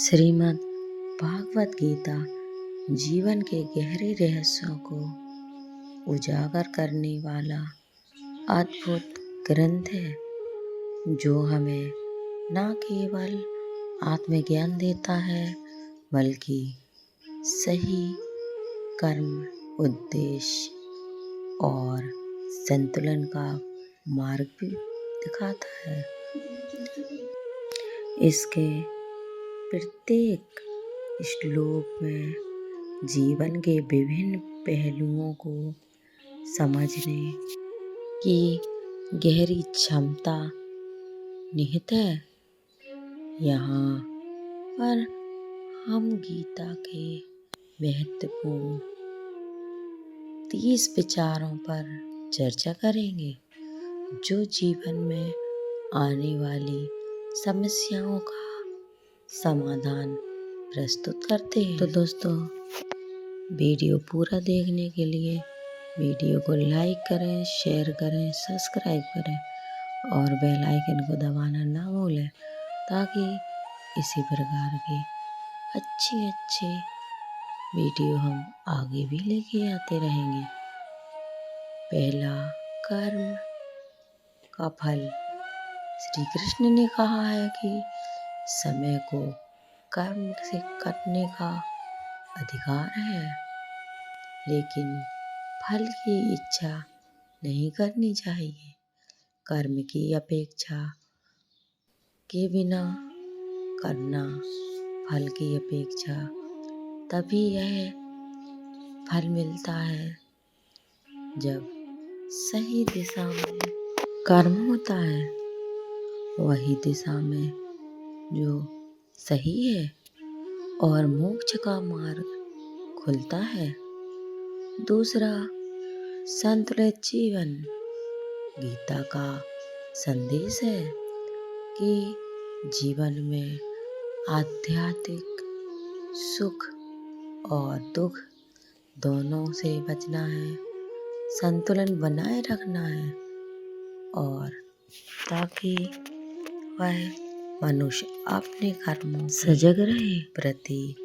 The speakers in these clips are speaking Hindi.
श्रीमद् भागवत गीता जीवन के गहरे रहस्यों को उजागर करने वाला अद्भुत ग्रंथ है, जो हमें न केवल आत्मज्ञान देता है बल्कि सही कर्म, उद्देश्य और संतुलन का मार्ग भी दिखाता है। इसके प्रत्येक श्लोक में जीवन के विभिन्न पहलुओं को समझने की गहरी क्षमता निहित है। यहाँ पर हम गीता के महत्वपूर्ण 30 विचारों पर चर्चा करेंगे, जो जीवन में आने वाली समस्याओं का समाधान प्रस्तुत करते हैं। तो दोस्तों, वीडियो पूरा देखने के लिए वीडियो को लाइक करें, शेयर करें, सब्सक्राइब करें और बेल आइकन को दबाना ना भूलें, ताकि इसी प्रकार के अच्छे वीडियो हम आगे भी लेके आते रहेंगे। पहला, कर्म का फल। श्री कृष्ण ने कहा है कि समय को कर्म से करने का अधिकार है, लेकिन फल की इच्छा नहीं करनी चाहिए। कर्म की अपेक्षा के बिना करना, फल की अपेक्षा तभी यह फल मिलता है जब सही दिशा में कर्म होता है, वही दिशा में जो सही है और मोक्ष का मार्ग खुलता है। दूसरा, संतुलित जीवन। गीता का संदेश है कि जीवन में आध्यात्मिक सुख और दुख दोनों से बचना है, संतुलन बनाए रखना है, और ताकि वह मनुष्य अपने कर्मों से सजग रहे प्रति।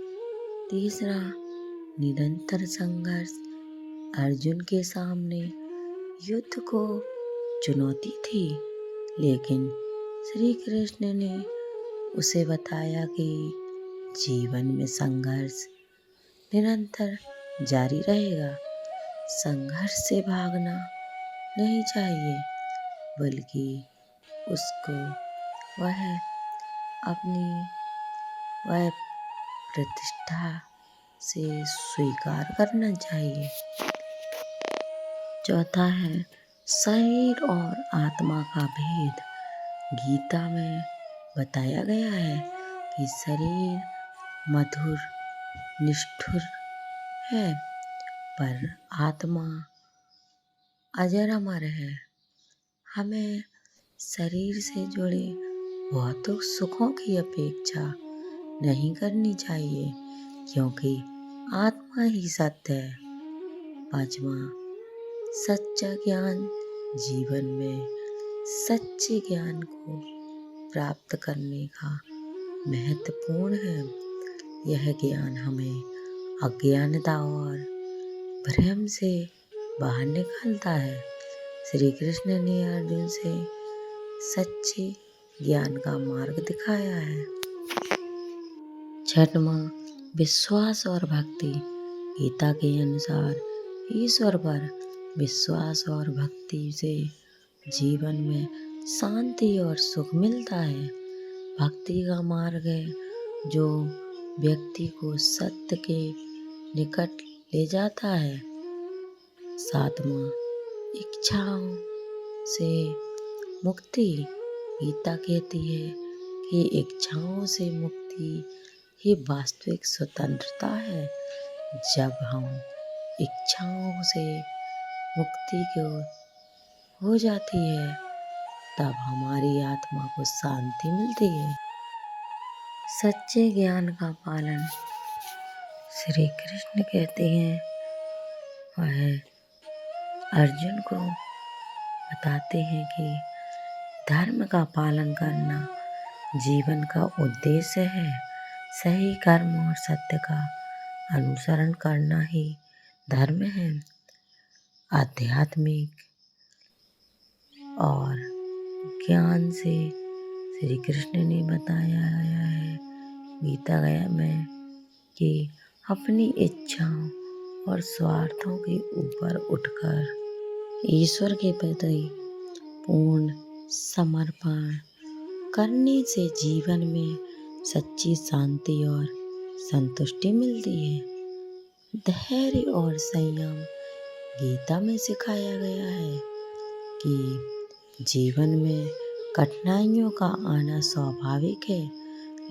तीसरा, निरंतर संघर्ष। अर्जुन के सामने युद्ध को चुनौती थी, लेकिन श्री कृष्ण ने उसे बताया कि जीवन में संघर्ष निरंतर जारी रहेगा। संघर्ष से भागना नहीं चाहिए, बल्कि उसको वह प्रतिष्ठा से स्वीकार करना चाहिए। चौथा है, शरीर और आत्मा का भेद। गीता में बताया गया है कि शरीर मधुर, निष्ठुर है, पर आत्मा अजर अमर है। हमें शरीर से जुड़े भौतिक सुखों की अपेक्षा नहीं करनी चाहिए, क्योंकि आत्मा ही सत्य है। पांचवा, सच्चा ज्ञान। जीवन में सच्चे ज्ञान को प्राप्त करने का महत्वपूर्ण है। यह ज्ञान हमें अज्ञानता और भ्रम से बाहर निकालता है। श्री कृष्ण ने अर्जुन से सच्चे ज्ञान का मार्ग दिखाया है। छठवां, विश्वास और भक्ति। गीता के अनुसार ईश्वर पर विश्वास और भक्ति से जीवन में शांति और सुख मिलता है। भक्ति का मार्ग है जो व्यक्ति को सत्य के निकट ले जाता है। सातवां, इच्छाओं से मुक्ति। गीता कहती है कि इच्छाओं से मुक्ति ही वास्तविक स्वतंत्रता है। जब हम इच्छाओं से मुक्ति को हो जाती है, तब हमारी आत्मा को शांति मिलती है। सच्चे ज्ञान का पालन। श्री कृष्ण कहते हैं, वह अर्जुन को बताते हैं कि धर्म का पालन करना जीवन का उद्देश्य है। सही कर्म और सत्य का अनुसरण करना ही धर्म है। आध्यात्मिक और ज्ञान से श्री कृष्ण ने बताया गया है गीता गया में कि अपनी इच्छाओं और स्वार्थों के ऊपर उठकर ईश्वर के प्रति पूर्ण समर्पण करने से जीवन में सच्ची शांति और संतुष्टि मिलती है। धैर्य और संयम गीता में सिखाया गया है कि जीवन में कठिनाइयों का आना स्वाभाविक है,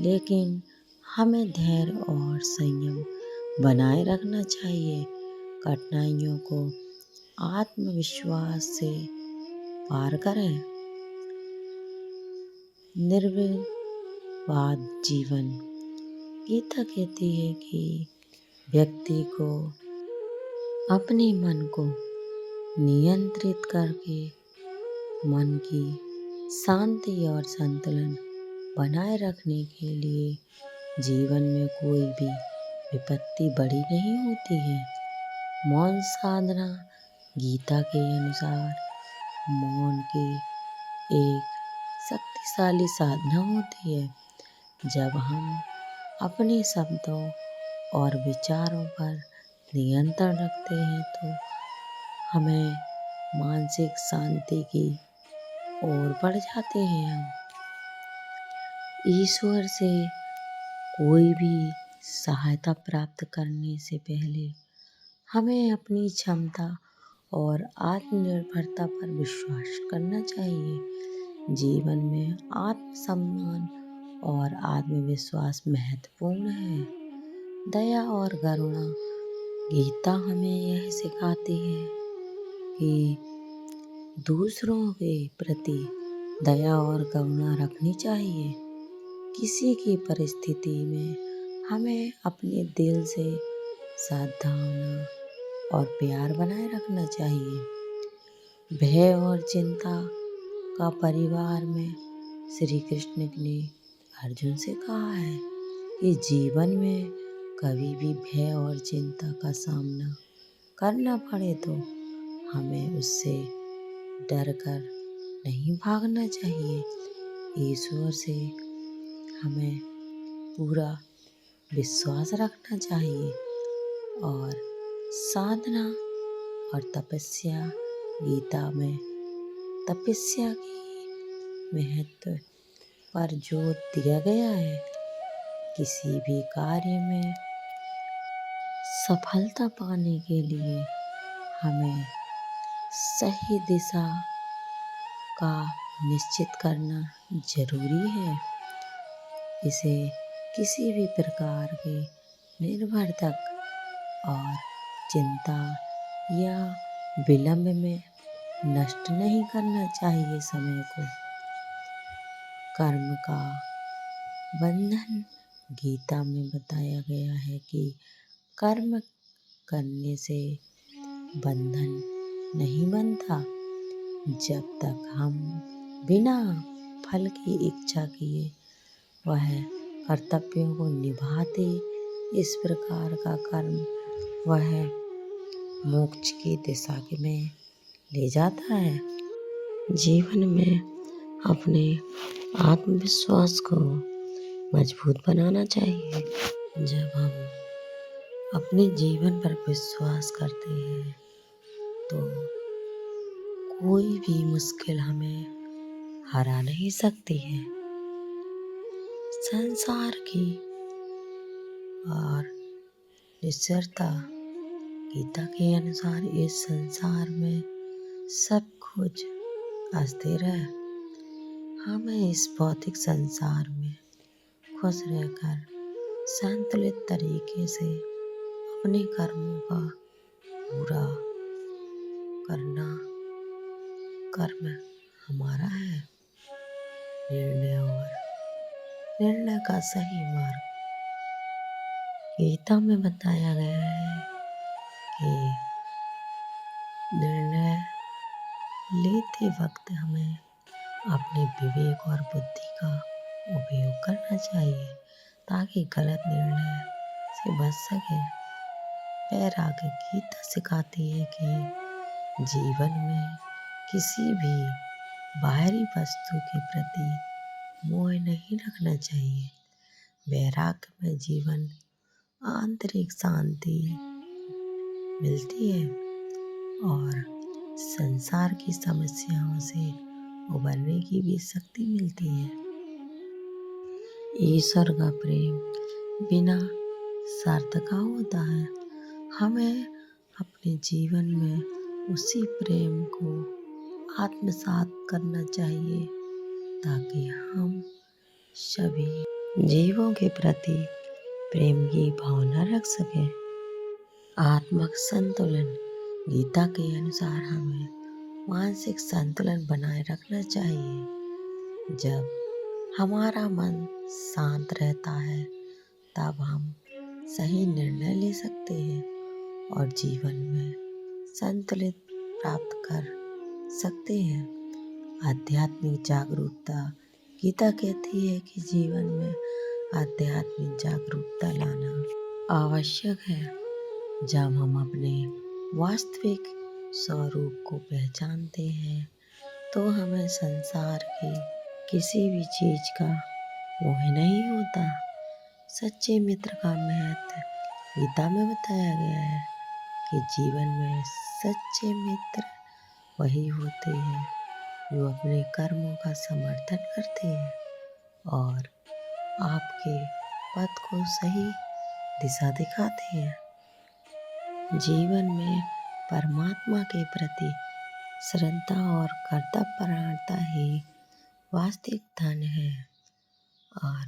लेकिन हमें धैर्य और संयम बनाए रखना चाहिए। कठिनाइयों को आत्मविश्वास से पार करें। निर्विवाद जीवन गीता कहती है कि व्यक्ति को अपने मन को नियंत्रित करके मन की शांति और संतुलन बनाए रखने के लिए जीवन में कोई भी विपत्ति बड़ी नहीं होती है। मौन साधना गीता के अनुसार मौन की एक शक्तिशाली साधना होती है। जब हम अपने शब्दों और विचारों पर नियंत्रण रखते हैं तो हमें मानसिक शांति की ओर बढ़ जाते हैं। हम ईश्वर से कोई भी सहायता प्राप्त करने से पहले हमें अपनी क्षमता और आत्मनिर्भरता पर विश्वास करना चाहिए। जीवन में आत्मसम्मान और आत्मविश्वास महत्वपूर्ण है। दया और करुणा गीता हमें यह सिखाती है कि दूसरों के प्रति दया और करुणा रखनी चाहिए। किसी की परिस्थिति में हमें अपने दिल से सद्भावना और प्यार बनाए रखना चाहिए। भय और चिंता का परिवार में श्री कृष्ण ने अर्जुन से कहा है कि जीवन में कभी भी भय और चिंता का सामना करना पड़े तो हमें उससे डर कर नहीं भागना चाहिए। ईश्वर से हमें पूरा विश्वास रखना चाहिए और साधना और तपस्या गीता में तपस्या की महत्व पर जोर दिया गया है। किसी भी कार्य में सफलता पाने के लिए हमें सही दिशा का निश्चित करना जरूरी है। इसे किसी भी प्रकार के निर्भरता और चिंता या विलंब में नष्ट नहीं करना चाहिए समय को। कर्म का बंधन गीता में बताया गया है कि कर्म करने से बंधन नहीं बनता। जब तक हम बिना फल की इच्छा किए वह कर्तव्यों को निभाते इस प्रकार का कर्म वह मोक्ष की दिशा में ले जाता है। जीवन में अपने आत्मविश्वास को मजबूत बनाना चाहिए। जब हम अपने जीवन पर विश्वास करते हैं तो कोई भी मुश्किल हमें हरा नहीं सकती है। संसार की और निश्चरता गीता के अनुसार इस संसार में सब कुछ अस्थिर है। हमें इस भौतिक संसार में खुश रहकर संतुलित तरीके से अपने कर्मों का पूरा करना कर्म हमारा है। निर्णय का सही मार्ग गीता में बताया गया है कि निर्णय लेते वक्त हमें अपने विवेक और बुद्धि का उपयोग करना चाहिए। ताकि गलत निर्णय से बच सके। वैराग्य गीता सिखाती है कि जीवन में किसी भी बाहरी वस्तु के प्रति मोह नहीं रखना चाहिए। वैराग्य में जीवन आंतरिक शांति मिलती है और संसार की समस्याओं से उबरने की भी शक्ति मिलती है। ईश्वर का प्रेम बिना स्वार्थ का होता है। हमें अपने जीवन में उसी प्रेम को आत्मसात करना चाहिए ताकि हम सभी जीवों के प्रति प्रेम की भावना रख सकें। आत्मिक संतुलन गीता के अनुसार हमें मानसिक संतुलन बनाए रखना चाहिए। जब हमारा मन शांत रहता है तब हम सही निर्णय ले सकते हैं और जीवन में संतुलित प्राप्त कर सकते हैं। आध्यात्मिक जागरूकता गीता कहती है कि जीवन में आध्यात्मिक जागरूकता लाना आवश्यक है। जब हम अपने वास्तविक स्वरूप को पहचानते हैं तो हमें संसार की किसी भी चीज का मोह नहीं होता। सच्चे मित्र का महत्व गीता में बताया गया है कि जीवन में सच्चे मित्र वही होते हैं जो अपने कर्मों का समर्थन करते हैं और आपके पथ को सही दिशा दिखाते हैं। जीवन में परमात्मा के प्रति श्रद्धा और कर्तव्यपरायणता ही वास्तविक धन है और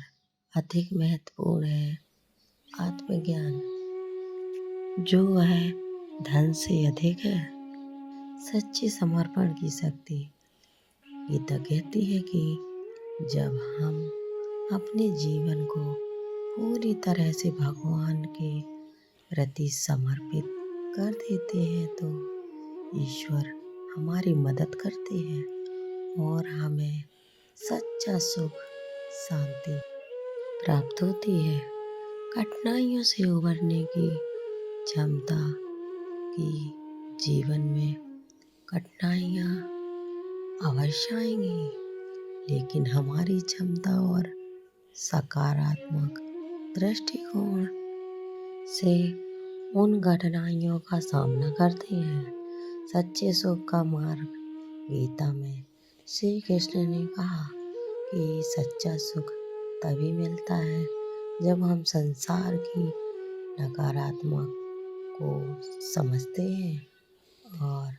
अधिक महत्वपूर्ण है आत्मज्ञान, जो है धन से अधिक है। सच्चे समर्पण की शक्ति गीता कहती है कि जब हम अपने जीवन को पूरी तरह से भगवान के प्रति समर्पित कर देते हैं तो ईश्वर हमारी मदद करते हैं और हमें सच्चा सुख शांति प्राप्त होती है। कठिनाइयों से उबरने की क्षमता की जीवन में कठिनाइयाँ अवश्य आएंगी, लेकिन हमारी क्षमता और सकारात्मक दृष्टिकोण से उन कठिनाइयों का सामना करते हैं। सच्चे सुख का मार्ग गीता में श्री कृष्ण ने कहा कि सच्चा सुख तभी मिलता है जब हम संसार की नकारात्मक को समझते हैं और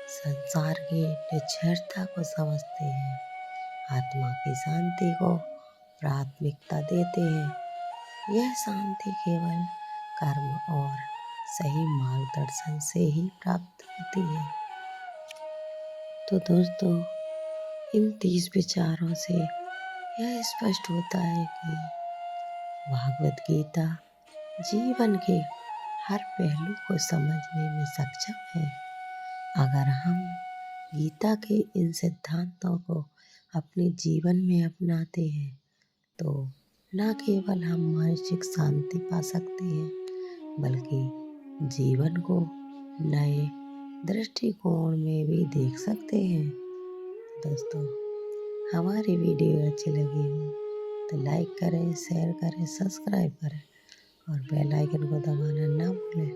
संसार की निश्चरता को समझते हैं, आत्मा की शांति को प्राथमिकता देते हैं। यह शांति केवल कर्म और सही मार्गदर्शन से ही प्राप्त होती है। तो दोस्तों, इन 30 विचारों से यह स्पष्ट होता है कि भागवत गीता जीवन के हर पहलू को समझने में सक्षम है। अगर हम गीता के इन सिद्धांतों को अपने जीवन में अपनाते हैं तो न केवल हम मानसिक शांति पा सकते हैं बल्कि जीवन को नए दृष्टिकोण में भी देख सकते हैं। दोस्तों, हमारी वीडियो अच्छी लगी हो तो लाइक करें, शेयर करें, सब्सक्राइब करें और बेल आइकन को दबाना ना भूलें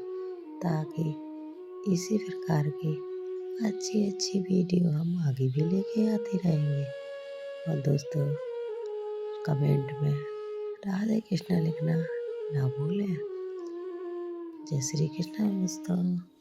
ताकि इसी प्रकार की अच्छी अच्छी वीडियो हम आगे भी लेके आते रहेंगे। और दोस्तों, कमेंट में राधे कृष्णा लिखना ना भूलें। जय श्री कृष्ण दोस्तों।